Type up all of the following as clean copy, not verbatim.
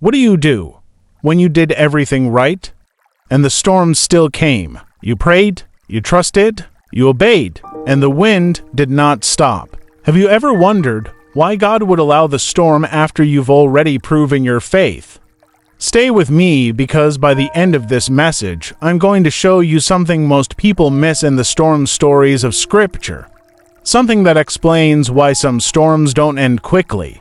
What do when you did everything right? And the storm still came. You prayed, you trusted, you obeyed, and the wind did not stop. Have you ever wondered why God would allow the storm after you've already proven your faith? Stay with me, because by the end of this message, I'm going to show you something most people miss in the storm stories of Scripture. Something that explains why some storms don't end quickly,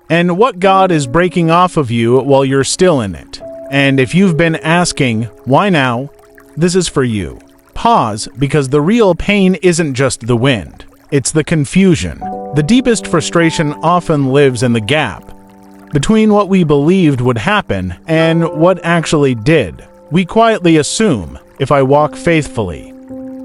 and what God is breaking off of you while you're still in it. And if you've been asking, why now? This is for you. Pause, because the real pain isn't just the wind. It's the confusion. The deepest frustration often lives in the gap between what we believed would happen and what actually did. We quietly assume, if I walk faithfully,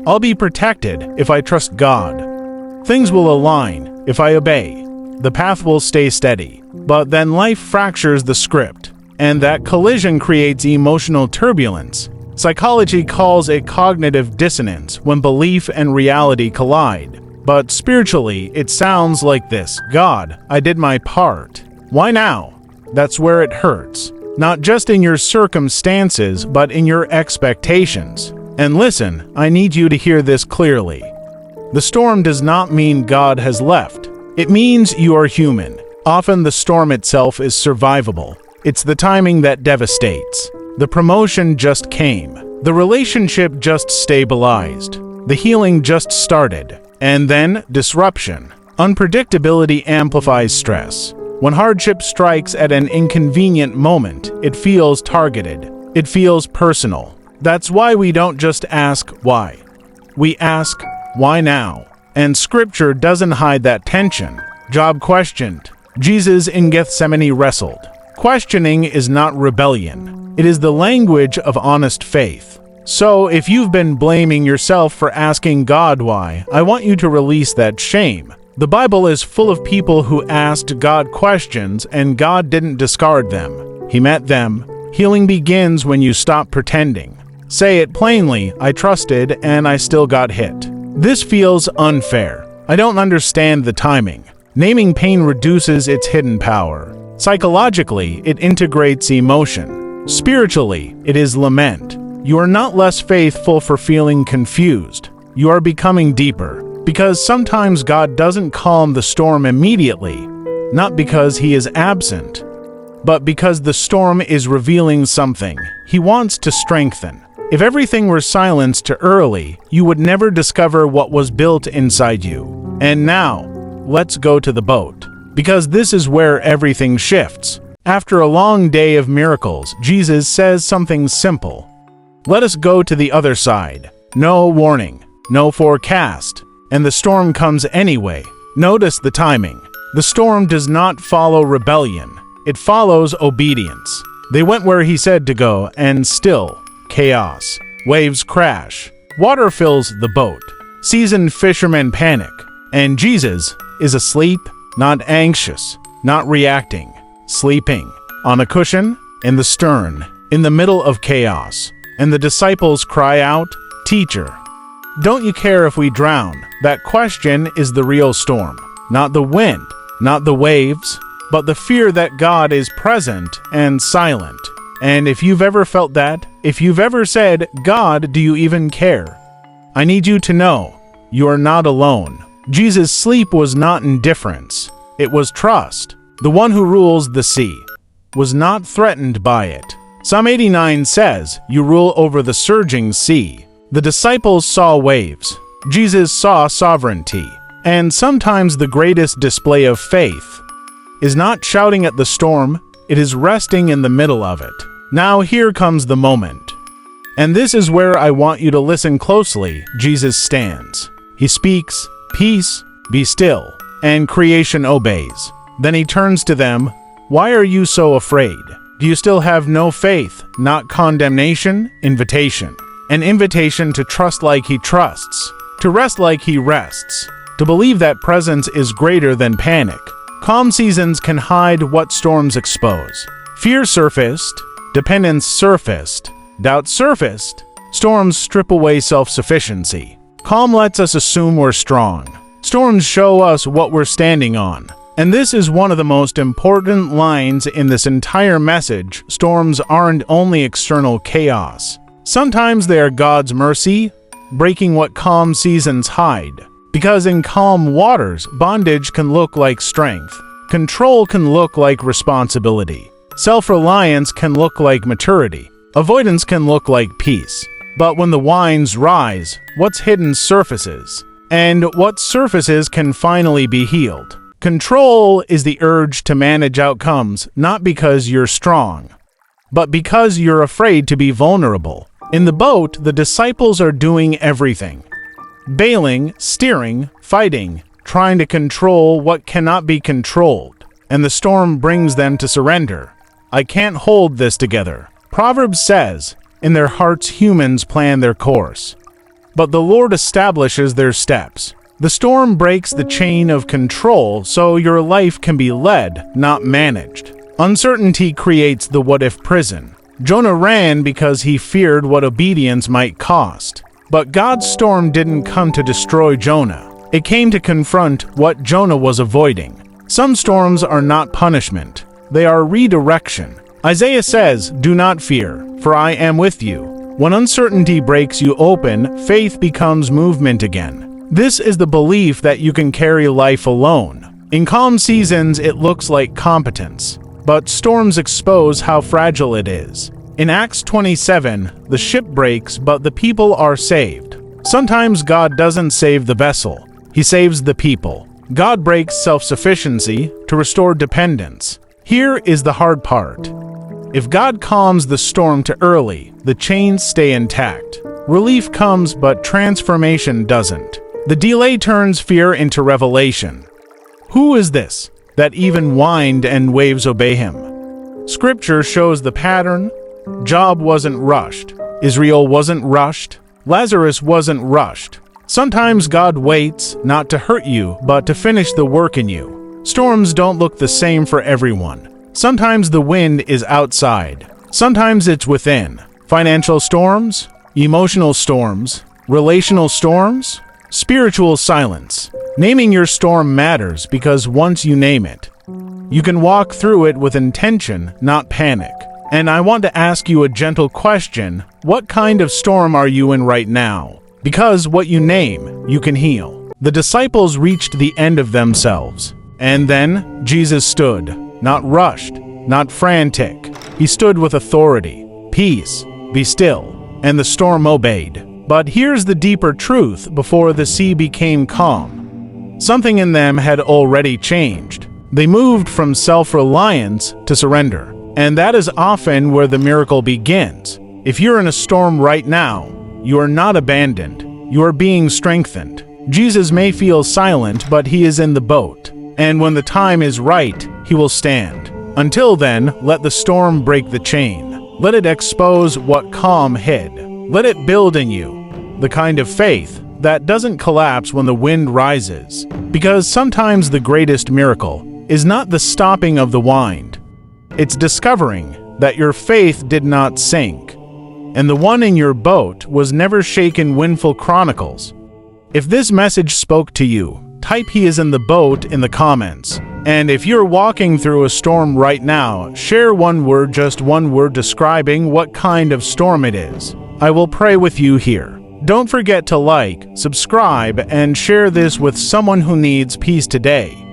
I'll be protected if I trust God. Things will align if I obey. The path will stay steady. But then life fractures the script, and that collision creates emotional turbulence. Psychology calls it cognitive dissonance when belief and reality collide. But spiritually, it sounds like this: God, I did my part. Why now? That's where it hurts. Not just in your circumstances, but in your expectations. And listen, I need you to hear this clearly. The storm does not mean God has left. It means you are human. Often the storm itself is survivable. It's the timing that devastates. The promotion just came. The relationship just stabilized. The healing just started. And then disruption. Unpredictability amplifies stress. When hardship strikes at an inconvenient moment, it feels targeted. It feels personal. That's why we don't just ask why. We ask, why now? And Scripture doesn't hide that tension. Job questioned. Jesus in Gethsemane wrestled. Questioning is not rebellion. It is the language of honest faith. So, if you've been blaming yourself for asking God why, I want you to release that shame. The Bible is full of people who asked God questions and God didn't discard them. He met them. Healing begins when you stop pretending. Say it plainly: I trusted and I still got hit. This feels unfair. I don't understand the timing. Naming pain reduces its hidden power. Psychologically, it integrates emotion. Spiritually, it is lament. You are not less faithful for feeling confused. You are becoming deeper. Because sometimes God doesn't calm the storm immediately, not because He is absent, but because the storm is revealing something He wants to strengthen. If everything were silenced early, you would never discover what was built inside you. And now, let's go to the boat. Because this is where everything shifts. After a long day of miracles, Jesus says something simple. Let us go to the other side. No warning, no forecast. And the storm comes anyway. Notice the timing. The storm does not follow rebellion. It follows obedience. They went where He said to go, and still, chaos. Waves crash. Water fills the boat. Seasoned fishermen panic. And Jesus is asleep, not anxious, not reacting, sleeping. On a cushion, in the stern, in the middle of chaos. And the disciples cry out, "Teacher, don't you care if we drown?" That question is the real storm. Not the wind, not the waves, but the fear that God is present and silent. And if you've ever felt that, if you've ever said, "God, do you even care?" I need you to know, you are not alone. Jesus' sleep was not indifference. It was trust. The one who rules the sea was not threatened by it. Psalm 89 says, "You rule over the surging sea." The disciples saw waves. Jesus saw sovereignty. And sometimes the greatest display of faith is not shouting at the storm, it is resting in the middle of it. Now here comes the moment. And this is where I want you to listen closely. Jesus stands. He speaks, "Peace, be still," and creation obeys. Then He turns to them. "Why are you so afraid? Do you still have no faith?" Not condemnation, invitation. An invitation to trust like He trusts, to rest like He rests, to believe that presence is greater than panic. Calm seasons can hide what storms expose. Fear surfaced, dependence surfaced, doubt surfaced. Storms strip away self-sufficiency. Calm lets us assume we're strong. Storms show us what we're standing on. And this is one of the most important lines in this entire message. Storms aren't only external chaos. Sometimes they are God's mercy, breaking what calm seasons hide. Because in calm waters, bondage can look like strength. Control can look like responsibility. Self-reliance can look like maturity. Avoidance can look like peace. But when the winds rise, what's hidden surfaces. And what surfaces can finally be healed. Control is the urge to manage outcomes, not because you're strong, but because you're afraid to be vulnerable. In the boat, the disciples are doing everything. Bailing, steering, fighting, trying to control what cannot be controlled. And the storm brings them to surrender. I can't hold this together. Proverbs says, in their hearts humans plan their course, but the Lord establishes their steps. The storm breaks the chain of control so your life can be led, not managed. Uncertainty creates the what-if prison. Jonah ran because he feared what obedience might cost. But God's storm didn't come to destroy Jonah. It came to confront what Jonah was avoiding. Some storms are not punishment. They are redirection. Isaiah says, "Do not fear, for I am with you." When uncertainty breaks you open, faith becomes movement again. This is the belief that you can carry life alone. In calm seasons, it looks like competence, but storms expose how fragile it is. In Acts 27, the ship breaks, but the people are saved. Sometimes God doesn't save the vessel. He saves the people. God breaks self-sufficiency to restore dependence. Here is the hard part. If God calms the storm too early, the chains stay intact. Relief comes, but transformation doesn't. The delay turns fear into revelation. Who is this, that even wind and waves obey him? Scripture shows the pattern. Job wasn't rushed. Israel wasn't rushed. Lazarus wasn't rushed. Sometimes God waits, not to hurt you, but to finish the work in you. Storms don't look the same for everyone. Sometimes the wind is outside. Sometimes it's within. Financial storms, emotional storms, relational storms, spiritual silence. Naming your storm matters because once you name it, you can walk through it with intention, not panic. And I want to ask you a gentle question. What kind of storm are you in right now? Because what you name, you can heal. The disciples reached the end of themselves. And then Jesus stood, not rushed, not frantic. He stood with authority. Peace, be still. And the storm obeyed. But here's the deeper truth. Before the sea became calm, something in them had already changed. They moved from self-reliance to surrender. And that is often where the miracle begins. If you're in a storm right now, you are not abandoned. You are being strengthened. Jesus may feel silent, but he is in the boat. And when the time is right, he will stand. Until then, let the storm break the chain. Let it expose what calm hid. Let it build in you the kind of faith that doesn't collapse when the wind rises. Because sometimes the greatest miracle is not the stopping of the wind. It's discovering that your faith did not sink, and the one in your boat was never shaken. Winful Chronicles. If this message spoke to you, type "He is in the boat" in the comments. And if you're walking through a storm right now, share one word, just one word describing what kind of storm it is. I will pray with you here. Don't forget to like, subscribe, and share this with someone who needs peace today.